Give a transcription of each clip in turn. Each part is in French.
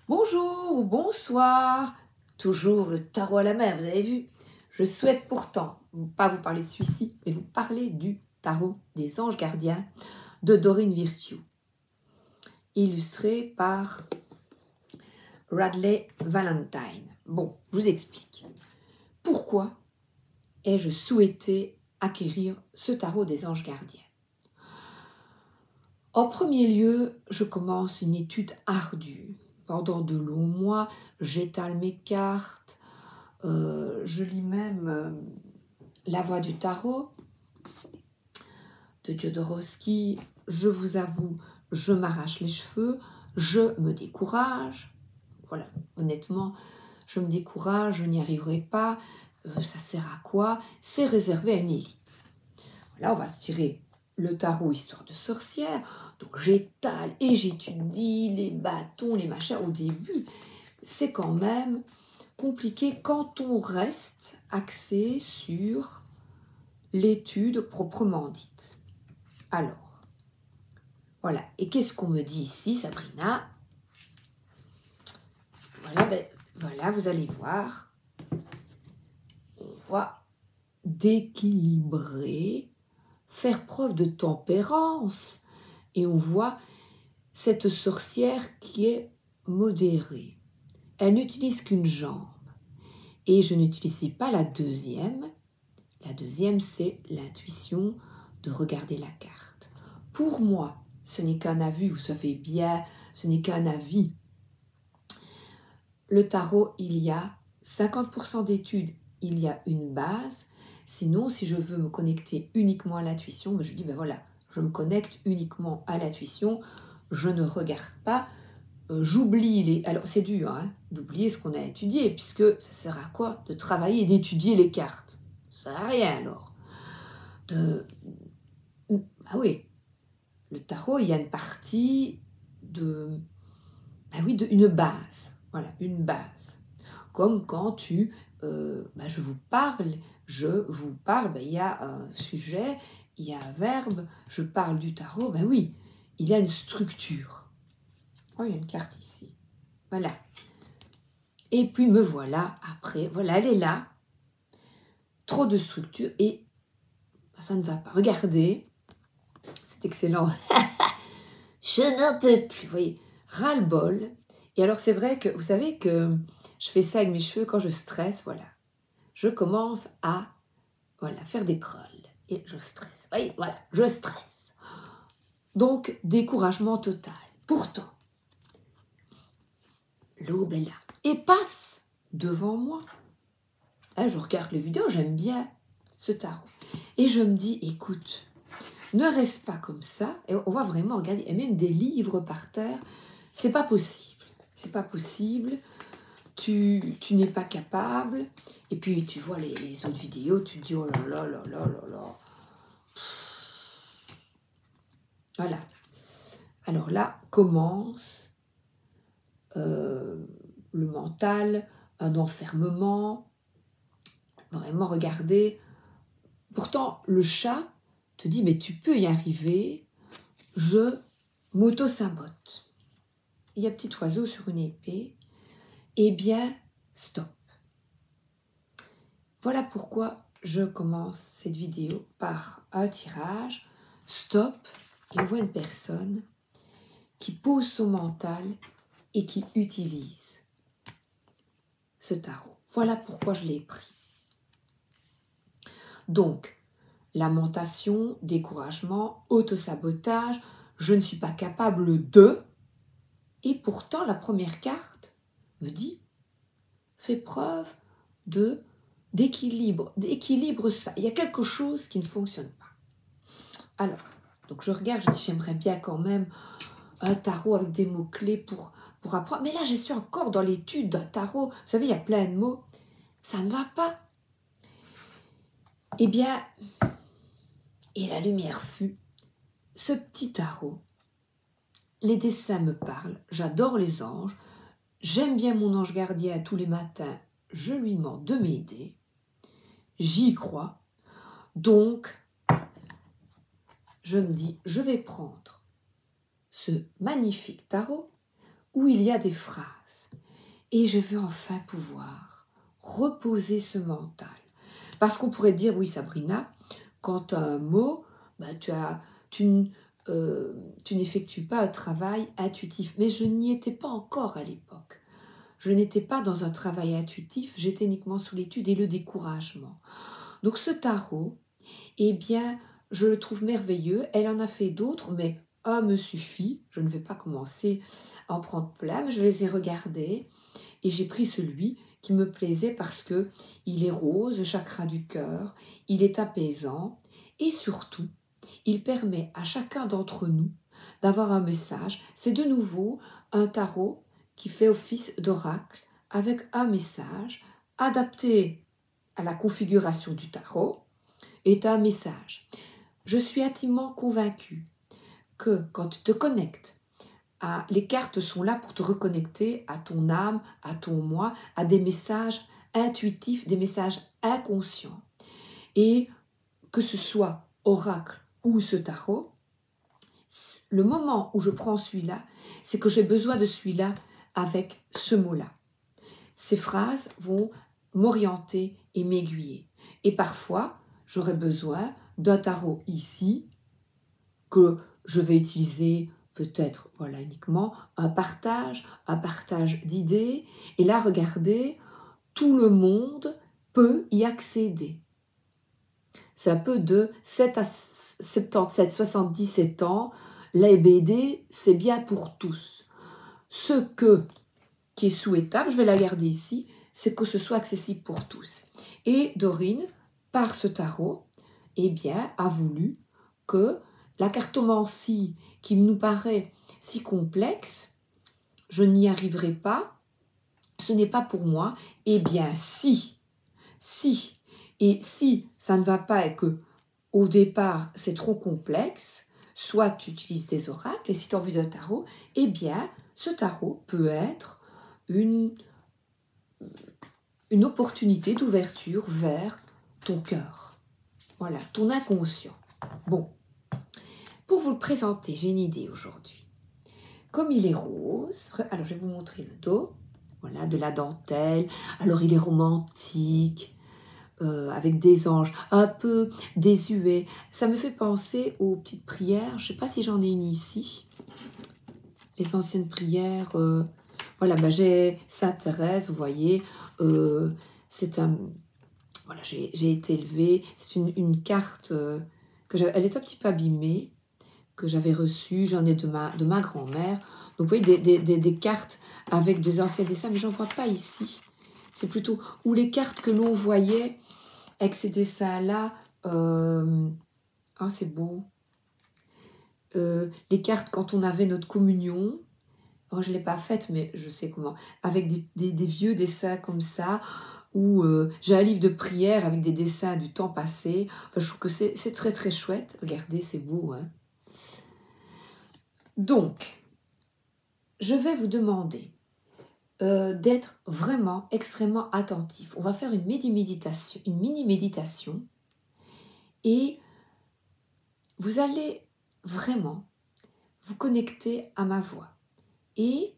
Bonjour ou bonsoir, toujours le tarot à la main, vous avez vu. Je souhaite pourtant, pas vous parler de celui-ci, mais vous parler du tarot des anges gardiens de Doreen Virtue, illustré par Radleigh Valentine. Bon, je vous explique. Pourquoi ai-je souhaité acquérir ce tarot des anges gardiens? En premier lieu, je commence une étude ardue. Pendant de longs mois, j'étale mes cartes, je lis même La Voix du Tarot de Jodorowsky. Je vous avoue, je m'arrache les cheveux, je me décourage. Voilà, honnêtement, je me décourage, je n'y arriverai pas. Ça sert à quoi? C'est réservé à une élite. Là, on va se tirer le tarot histoire de sorcière. Donc j'étale et j'étudie les bâtons, les machins. Au début, c'est quand même compliqué quand on reste axé sur l'étude proprement dite. Alors, voilà. Et qu'est-ce qu'on me dit ici, Sabrina? Voilà, vous allez voir. On voit d'équilibrer, faire preuve de tempérance. Et on voit cette sorcière qui est modérée. Elle n'utilise qu'une jambe. Et je n'utilise pas la deuxième. La deuxième, c'est l'intuition de regarder la carte. Pour moi, ce n'est qu'un avis, vous savez bien, ce n'est qu'un avis. Le tarot, il y a 50% d'études, il y a une base. Sinon, si je veux me connecter uniquement à l'intuition, je dis, ben voilà, je me connecte uniquement à l'intuition, je ne regarde pas, j'oublie les... Alors, c'est dur hein, d'oublier ce qu'on a étudié, puisque ça sert à quoi? De travailler et d'étudier les cartes. Ça sert à rien alors. Ah oui, le tarot, il y a une partie de... Ben oui, une base. Voilà, une base. Comme quand je vous parle, il y a un sujet, il y a un verbe, je parle du tarot, ben oui, il y a une structure. Oh, il y a une carte ici. Voilà. Et puis me voilà après, voilà, elle est là. Trop de structure et ça ne va pas. Regardez, c'est excellent. Je n'en peux plus, vous voyez, ras-le-bol. Et alors c'est vrai que, vous savez que je fais ça avec mes cheveux quand je stresse, voilà. Je commence à faire des crolles et je stresse. Oui, voilà, je stresse. Donc, découragement total. Pourtant, l'aube est là et passe devant moi. Hein, je regarde les vidéos, j'aime bien ce tarot. Et je me dis, écoute, ne reste pas comme ça. Et on va vraiment regarder, et même des livres par terre. C'est pas possible. C'est pas possible. Tu n'es pas capable. Et puis, tu vois les autres vidéos, tu te dis, oh là là là là là là. Voilà. Alors là, commence le mental, un enfermement. Vraiment, regardez. Pourtant, le chat te dit, mais tu peux y arriver. Je m'auto-sabote. Il y a un petit oiseau sur une épée. Eh bien, stop. Voilà pourquoi je commence cette vidéo par un tirage. Stop. Et on voit une personne qui pose son mental et qui utilise ce tarot. Voilà pourquoi je l'ai pris. Donc, lamentation, découragement, autosabotage, je ne suis pas capable de... Et pourtant, la première carte me dit, fais preuve d'équilibre. D'équilibre ça. Il y a quelque chose qui ne fonctionne pas. Alors, donc je regarde, je dis, j'aimerais bien quand même un tarot avec des mots-clés pour apprendre. Mais là, je suis encore dans l'étude d'un tarot. Vous savez, il y a plein de mots. Ça ne va pas. Eh bien, et la lumière fut. Ce petit tarot, les dessins me parlent. J'adore les anges. J'aime bien mon ange gardien tous les matins. Je lui demande de m'aider. J'y crois. Donc, je me dis, je vais prendre ce magnifique tarot où il y a des phrases. Et je veux enfin pouvoir reposer ce mental. Parce qu'on pourrait dire, oui Sabrina, quand tu as un mot, bah, tu n'effectues pas un travail intuitif. Mais je n'y étais pas encore à l'époque. Je n'étais pas dans un travail intuitif, j'étais uniquement sous l'étude et le découragement. Donc ce tarot, eh bien, je le trouve merveilleux. Elle en a fait d'autres, mais un me suffit. Je ne vais pas commencer à en prendre plein, mais je les ai regardés et j'ai pris celui qui me plaisait parce que il est rose, chakra du cœur, il est apaisant et surtout, il permet à chacun d'entre nous d'avoir un message. C'est de nouveau un tarot qui fait office d'oracle avec un message adapté à la configuration du tarot est un message. Je suis intimement convaincue que quand tu te connectes, les cartes sont là pour te reconnecter à ton âme, à ton moi, à des messages intuitifs, des messages inconscients. Et que ce soit oracle ou ce tarot, le moment où je prends celui-là, c'est que j'ai besoin de celui-là avec ce mot-là. Ces phrases vont m'orienter et m'aiguiller. Et parfois, j'aurai besoin d'un tarot ici que je vais utiliser peut-être uniquement un partage d'idées. Et là, regardez, tout le monde peut y accéder. C'est un peu de 7 à 77, 77 ans. La BD, c'est bien pour tous. Qui est souhaitable, je vais la garder ici, c'est que ce soit accessible pour tous. Et Dorine, par ce tarot, eh bien, a voulu que la cartomancie qui nous paraît si complexe, je n'y arriverai pas, ce n'est pas pour moi. Eh bien, si, et si ça ne va pas et que au départ c'est trop complexe, soit tu utilises des oracles, et si tu as envie d'un tarot, eh bien, ce tarot peut être une opportunité d'ouverture vers ton cœur. Voilà, ton inconscient. Bon, pour vous le présenter, j'ai une idée aujourd'hui. Comme il est rose, alors je vais vous montrer le dos, voilà, de la dentelle. Alors il est romantique, avec des anges, un peu désuet. Ça me fait penser aux petites prières, je ne sais pas si j'en ai une ici. Les anciennes prières, voilà, j'ai Sainte Thérèse, vous voyez, c'est un... Voilà, j'ai été élevée, c'est une carte elle est un petit peu abîmée, que j'avais reçue, j'en ai de ma grand-mère. Donc vous voyez, des cartes avec des anciens dessins, mais j'en vois pas ici. C'est plutôt où les cartes que l'on voyait avec ces dessins-là, oh c'est beau. Les cartes quand on avait notre communion, oh, je ne l'ai pas faite, mais je sais comment, avec des vieux dessins comme ça, où j'ai un livre de prière avec des dessins du temps passé. Enfin, je trouve que c'est très très chouette. Regardez, c'est beau, hein. Donc, je vais vous demander d'être vraiment extrêmement attentif. On va faire une mini-méditation, et vous allez vraiment vous connecter à ma voix. Et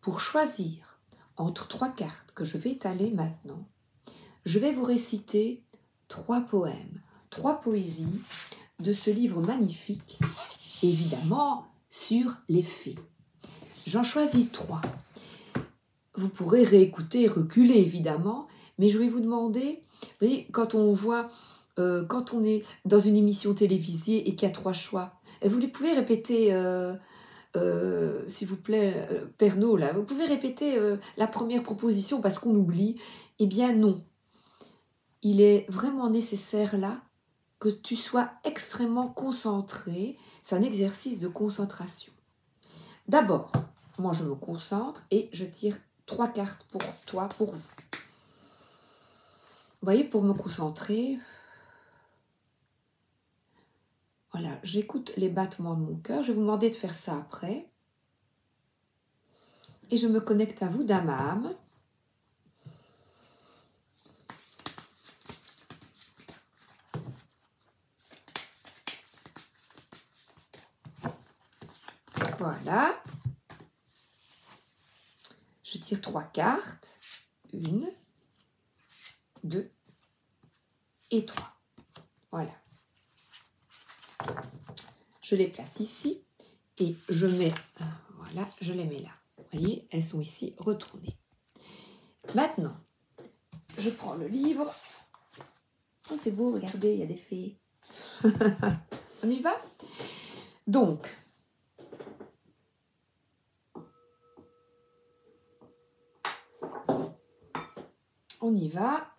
pour choisir entre 3 cartes que je vais étaler maintenant, je vais vous réciter 3 poèmes, 3 poésies de ce livre magnifique, évidemment sur les fées. J'en choisis 3. Vous pourrez réécouter et reculer, évidemment, mais je vais vous demander, vous voyez, quand on est dans une émission télévisée et qu'il y a 3 choix, vous les pouvez répéter, s'il vous plaît, Pernod, là, vous pouvez répéter la première proposition parce qu'on oublie. Eh bien non, il est vraiment nécessaire là que tu sois extrêmement concentré. C'est un exercice de concentration. D'abord, moi je me concentre et je tire 3 cartes pour toi, pour vous. Vous voyez, pour me concentrer, voilà, j'écoute les battements de mon cœur. Je vais vous demander de faire ça après. Et je me connecte à vous d'âme à âme. Voilà. Je tire 3 cartes. 1, 2 et 3. Voilà. Je les place ici et je mets, voilà, je les mets là. Vous voyez, elles sont ici retournées. Maintenant, je prends le livre. Oh, c'est beau, regardez, il y a des fées. On y va? Donc, on y va.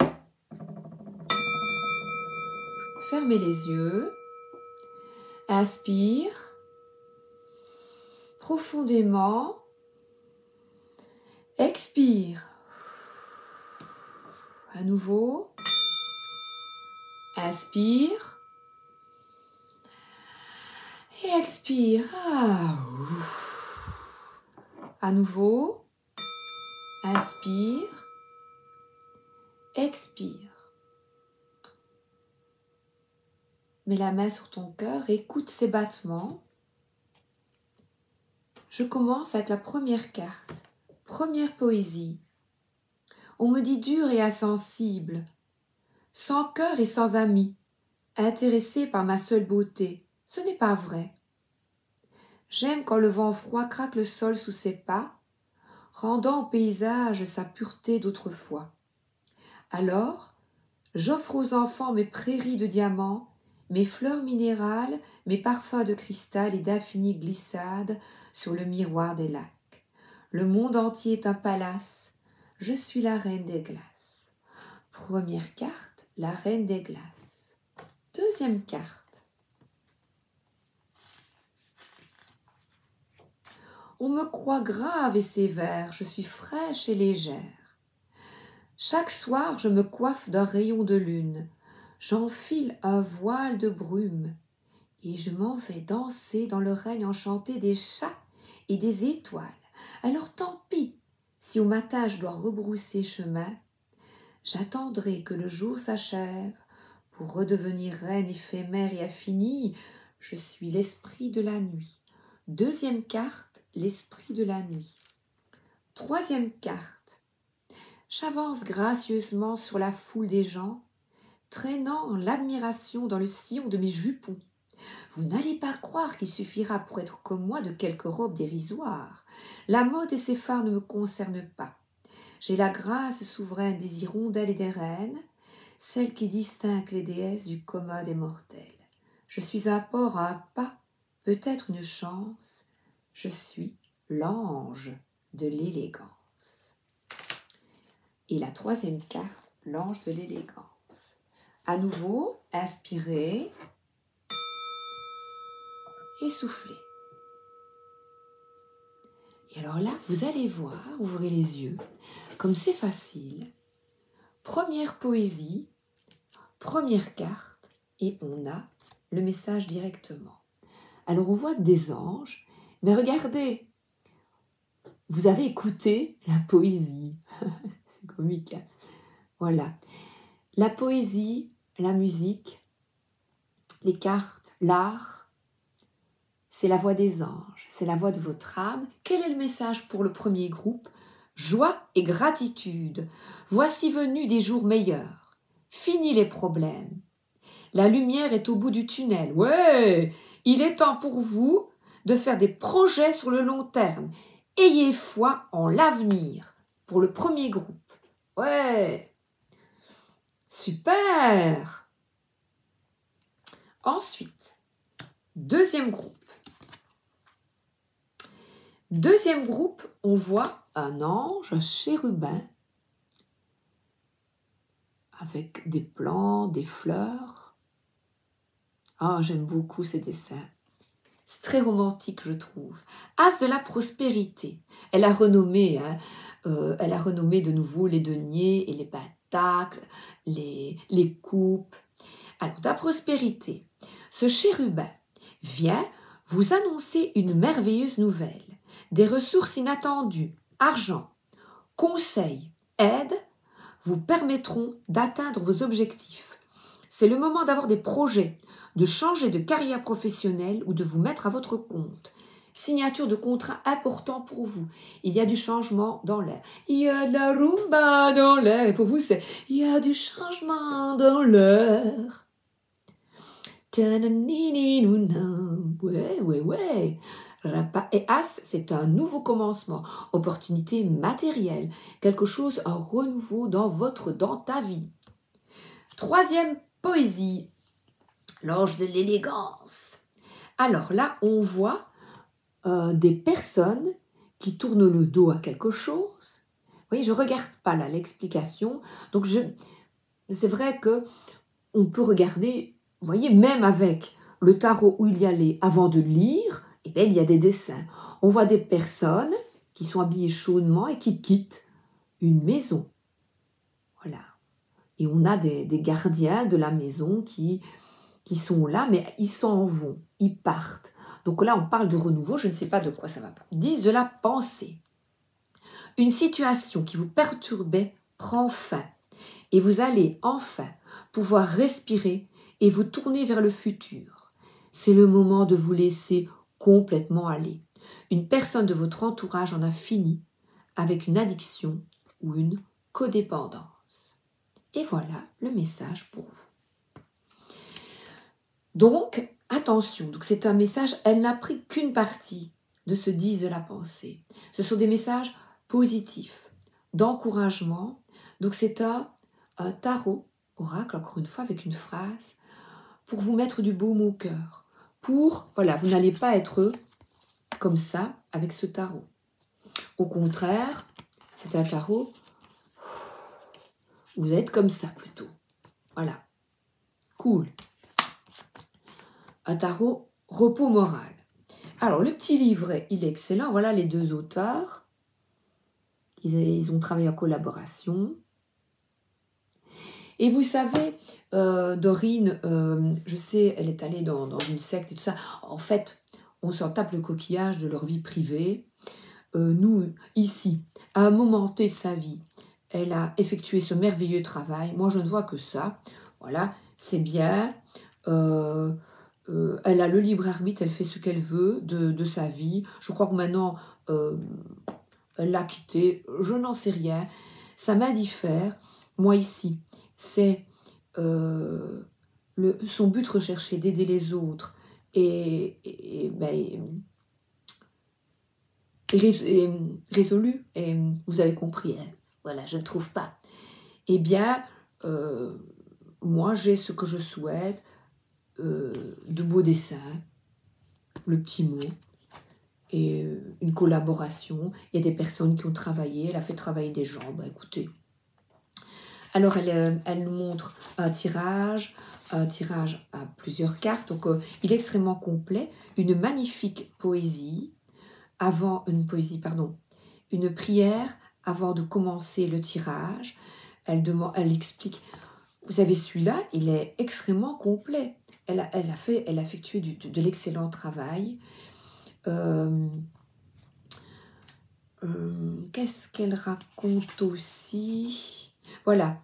Fermez les yeux. Inspire profondément. Expire. À nouveau. Inspire. Et expire. À nouveau. Inspire. Expire. Mets la main sur ton cœur, écoute ses battements. Je commence avec la première carte. Première poésie. On me dit dur et insensible, sans cœur et sans amis, intéressé par ma seule beauté. Ce n'est pas vrai. J'aime quand le vent froid craque le sol sous ses pas, rendant au paysage sa pureté d'autrefois. Alors, j'offre aux enfants mes prairies de diamants, mes fleurs minérales, mes parfums de cristal et d'infinies glissades sur le miroir des lacs. Le monde entier est un palace. Je suis la reine des glaces. Première carte, la reine des glaces. Deuxième carte. On me croit grave et sévère, je suis fraîche et légère. Chaque soir, je me coiffe d'un rayon de lune. J'enfile un voile de brume et je m'en vais danser dans le règne enchanté des chats et des étoiles. Alors tant pis, si au matin je dois rebrousser chemin, j'attendrai que le jour s'achève pour redevenir reine éphémère et infinie. Je suis l'esprit de la nuit. Deuxième carte, l'esprit de la nuit. Troisième carte, j'avance gracieusement sur la foule des gens, traînant l'admiration dans le sillon de mes jupons. Vous n'allez pas croire qu'il suffira pour être comme moi de quelques robes dérisoires. La mode et ses phares ne me concernent pas. J'ai la grâce souveraine des hirondelles et des reines, celle qui distingue les déesses du commun des mortels. Je suis un port à un pas, peut-être une chance. Je suis l'ange de l'élégance. Et la troisième carte, l'ange de l'élégance. À nouveau, inspirez et soufflez. Et alors là, vous allez voir, ouvrez les yeux, comme c'est facile. Première poésie, première carte, et on a le message directement. Alors on voit des anges, mais regardez, vous avez écouté la poésie. C'est comique, hein? Voilà. La poésie, la musique, les cartes, l'art, c'est la voix des anges, c'est la voix de votre âme. Quel est le message pour le premier groupe? Joie et gratitude. Voici venus des jours meilleurs. Fini les problèmes. La lumière est au bout du tunnel. Ouais, il est temps pour vous de faire des projets sur le long terme. Ayez foi en l'avenir pour le premier groupe. Ouais, super. Ensuite, deuxième groupe. Deuxième groupe, on voit un ange, un chérubin, avec des plantes, des fleurs. Ah, j'aime beaucoup ces dessins. C'est très romantique, je trouve. As de la prospérité. Elle a renommé de nouveau les deniers et les pentacles, les coupes. Alors, de la prospérité. Ce chérubin vient vous annoncer une merveilleuse nouvelle. Des ressources inattendues, argent, conseils, aide vous permettront d'atteindre vos objectifs. C'est le moment d'avoir des projets, de changer de carrière professionnelle ou de vous mettre à votre compte. signature de contrat important pour vous. Il y a du changement dans l'air. Il y a de la rumba dans l'air. Et pour vous, c'est il y a du changement dans l'air. Ouais, ouais, ouais. Et As, c'est un nouveau commencement, opportunité matérielle, quelque chose, un renouveau dans ta vie. Troisième poésie, l'ange de l'élégance. Alors là, on voit des personnes qui tournent le dos à quelque chose. Vous voyez, je ne regarde pas là l'explication. Donc, c'est vrai que on peut regarder, vous voyez, même avec le tarot où il y a avant de lire, eh bien, il y a des dessins. On voit des personnes qui sont habillées chaudement et qui quittent une maison. Voilà. Et on a des gardiens de la maison qui sont là, mais ils s'en vont, ils partent. Donc là, on parle de renouveau, je ne sais pas de quoi ça va pas. 10 de la pensée. Une situation qui vous perturbait prend fin et vous allez enfin pouvoir respirer et vous tourner vers le futur. C'est le moment de vous laisser complètement aller. Une personne de votre entourage en a fini avec une addiction ou une codépendance. Et voilà le message pour vous. Donc, attention, donc c'est un message, elle n'a pris qu'une partie de ce 10 de la pensée. Ce sont des messages positifs, d'encouragement. Donc c'est un tarot, oracle, encore une fois, avec une phrase, pour vous mettre du baume au cœur. Voilà, vous n'allez pas être comme ça avec ce tarot. Au contraire, c'est un tarot, vous êtes comme ça plutôt. Voilà, cool. Un tarot repos moral. Alors, le petit livret, il est excellent. Voilà les deux auteurs. Ils ont travaillé en collaboration. Et vous savez, Dorine, je sais, elle est allée dans une secte et tout ça. En fait, on s'en tape le coquillage de leur vie privée. Nous, ici, à un moment T de sa vie, elle a effectué ce merveilleux travail. Moi, je ne vois que ça. Voilà, c'est bien. Elle a le libre arbitre, elle fait ce qu'elle veut de sa vie. Je crois que maintenant, elle l'a quitté. Je n'en sais rien. Ça m'indiffère. Moi, ici, c'est son but recherché d'aider les autres et résolu. Et vous avez compris, hein. Voilà, je ne trouve pas. Eh bien, moi, j'ai ce que je souhaite. De beaux dessins, le petit mot et une collaboration. Il y a des personnes qui ont travaillé, elle a fait travailler des gens, bah écoutez. Alors elle nous montre un tirage à plusieurs cartes, donc il est extrêmement complet, une magnifique poésie, une prière avant de commencer le tirage. Elle explique, vous savez, celui-là, il est extrêmement complet. Elle a effectué de l'excellent travail. Qu'est-ce qu'elle raconte aussi? Voilà.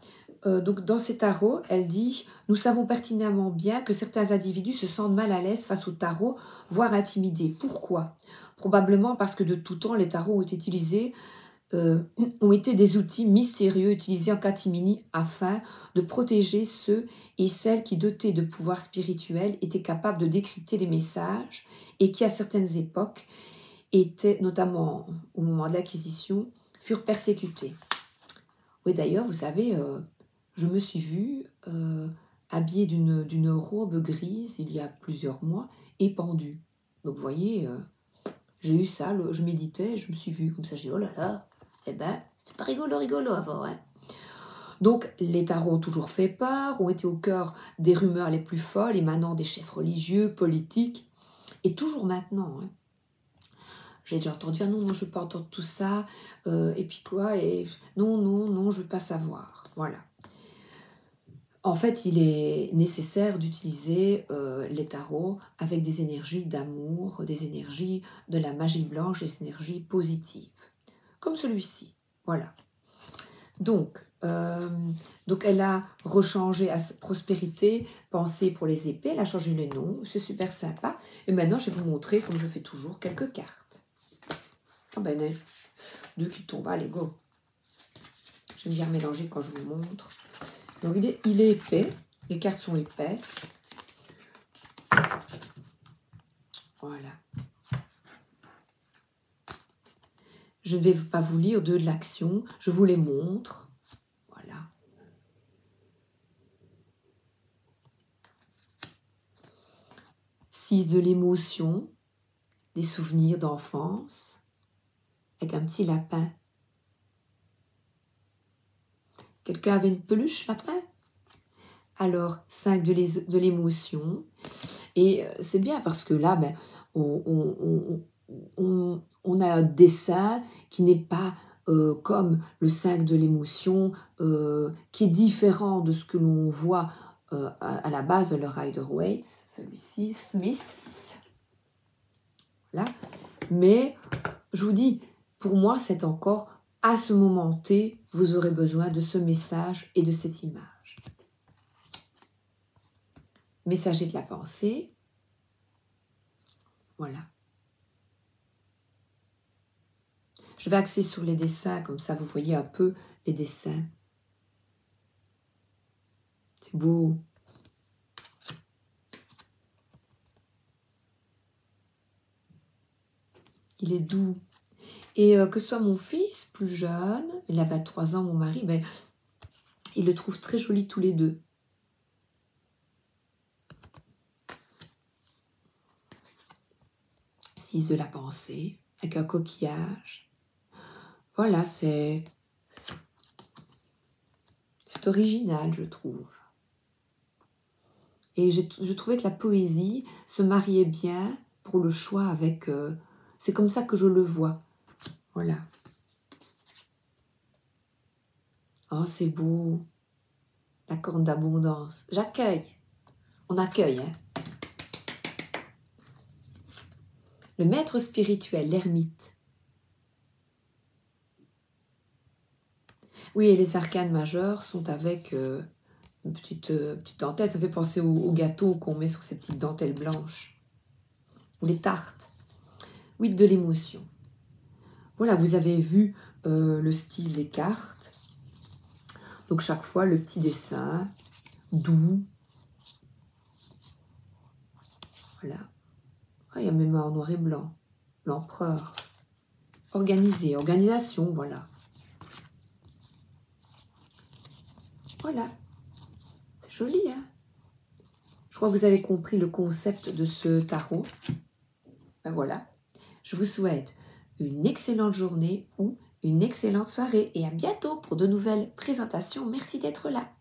Donc dans ces tarots, elle dit « Nous savons pertinemment bien que certains individus se sentent mal à l'aise face au tarot, voire intimidés. Pourquoi? Probablement parce que de tout temps, les tarots ont été des outils mystérieux utilisés en catimini afin de protéger ceux et celles qui, dotés de pouvoirs spirituels, étaient capables de décrypter les messages et qui, à certaines époques, étaient, notamment au moment de l'Acquisition, furent persécutés. » Oui, d'ailleurs, vous savez, je me suis vue habillée d'une robe grise il y a plusieurs mois et pendue. Donc, vous voyez, j'ai eu ça, je méditais, je me suis vue comme ça, j'ai dit « Oh là là !» Eh ben, c'était pas rigolo avant, hein. Donc, les tarots ont toujours fait peur, ont été au cœur des rumeurs les plus folles émanant des chefs religieux, politiques, et toujours maintenant, hein. J'ai déjà entendu, ah non, je ne veux pas entendre tout ça, et puis quoi, et non, je ne veux pas savoir, voilà. En fait, il est nécessaire d'utiliser les tarots avec des énergies d'amour, des énergies de la magie blanche, des énergies positives. Comme celui-ci, voilà. Donc, Donc elle a rechangé à prospérité, pensée pour les épées, elle a changé les noms, c'est super sympa. Et maintenant je vais vous montrer, comme je fais toujours, quelques cartes. Ah ben il y en a deux qui tombent, allez go. J'aime bien mélanger quand je vous montre. Donc il est épais, les cartes sont épaisses. Voilà. Je ne vais pas vous lire de l'action, je vous les montre. Voilà. Six de l'émotion, des souvenirs d'enfance, avec un petit lapin. Quelqu'un avait une peluche lapin? Alors, 5 de l'émotion. Et c'est bien parce que là, ben, on a un dessin qui n'est pas comme le 5 de l'émotion, qui est différent de ce que l'on voit à la base de le Rider-Waite, celui-ci, Smith. Voilà. Mais, je vous dis, pour moi, c'est encore, à ce moment T, vous aurez besoin de ce message et de cette image. Messager de la pensée. Voilà. Je vais axer sur les dessins, comme ça vous voyez un peu les dessins. C'est beau. Il est doux. Et que ce soit mon fils, plus jeune, il a 23 ans, mon mari, ben, il le trouve très joli tous les deux. Six de la pensée, avec un coquillage. Voilà, c'est original, je trouve. Et je trouvais que la poésie se mariait bien pour le choix avec... c'est comme ça que je le vois. Voilà. Oh, c'est beau. La corne d'abondance. J'accueille. On accueille, hein. Le maître spirituel, l'ermite. Oui, et les arcanes majeures sont avec une petite dentelle. Ça fait penser au gâteau qu'on met sur ces petites dentelles blanches. Ou les tartes. 8 de l'émotion. Voilà, vous avez vu le style des cartes. Donc chaque fois, le petit dessin, doux. Voilà. Ah, il y a même un en noir et blanc. L'empereur. Organisé, organisation, voilà. Voilà. C'est joli, hein? Je crois que vous avez compris le concept de ce tarot. Ben voilà. Je vous souhaite une excellente journée ou une excellente soirée et à bientôt pour de nouvelles présentations. Merci d'être là.